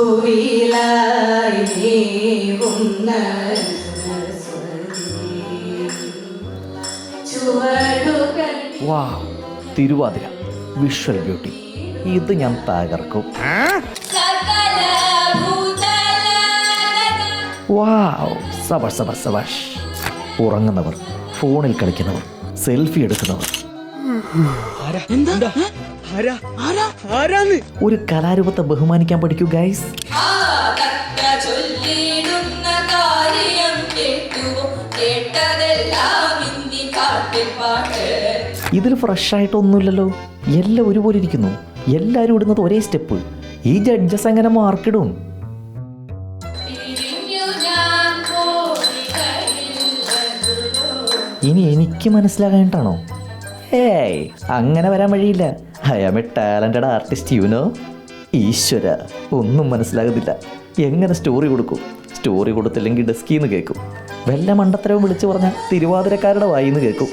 പൂവിലായി നീവുന്ന ചുവടുകൾ. വാവ്, Thiruvathira visual beauty. ഇത് ഞാൻ തകർക്കും. വാവ്, സബാഷ് സബാഷ് സബാഷ്. ഉറങ്ങുന്നവർ, ഫോണിൽ കളിക്കുന്നവർ, സെൽഫി എടുക്കുന്നവർ, ഒരു കലാരൂപത്തെ ബഹുമാനിക്കാൻ പഠിക്കൂ ഗൈസ്. ഇതിൽ ഫ്രഷ് ആയിട്ടൊന്നുമില്ലല്ലോ. എല്ലാം ഒരുപോലെ ഇരിക്കുന്നു. എല്ലാവരും ഇടുന്നത് ഒരേ സ്റ്റെപ്പ്. ഈ ജഡ്ജസ് എങ്ങനെ മാർക്കിടും? ഇനി എനിക്ക് മനസ്സിലാകാനായിട്ടാണോ? ഏയ്, അങ്ങനെ വരാൻ വഴിയില്ല. I am a talented artist, you know. ഈശ്വര, ഒന്നും മനസ്സിലാകുന്നില്ല. എങ്ങനെ സ്റ്റോറി കൊടുക്കും? സ്റ്റോറി കൊടുത്തില്ലെങ്കിൽ ഡെസ്കിന്ന് കേൾക്കും. വല്ല മണ്ടത്തരവും വിളിച്ചു പറഞ്ഞാൽ തിരുവാതിരക്കാരുടെ വായിന്ന് കേൾക്കും.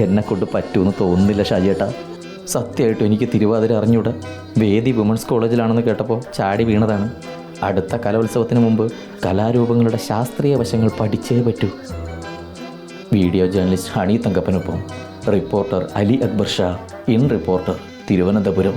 എന്നെ കൊണ്ട് പറ്റുമെന്ന് തോന്നുന്നില്ല ഷാജിയേട്ടാ. സത്യമായിട്ടും എനിക്ക് തിരുവാതിര അറിഞ്ഞൂടെ. വേദി വുമൻസ് കോളേജിലാണെന്ന് കേട്ടപ്പോൾ ചാടി വീണതാണ്. അടുത്ത കലോത്സവത്തിന് മുമ്പ് കലാരൂപങ്ങളുടെ ശാസ്ത്രീയ വശങ്ങൾ പഠിച്ചേ പറ്റൂ. വീഡിയോ ജേർണലിസ്റ്റ് ഹണി തങ്കപ്പനൊപ്പം reporter Ali Akbar Shah, in reporter, Thiruvananthapuram.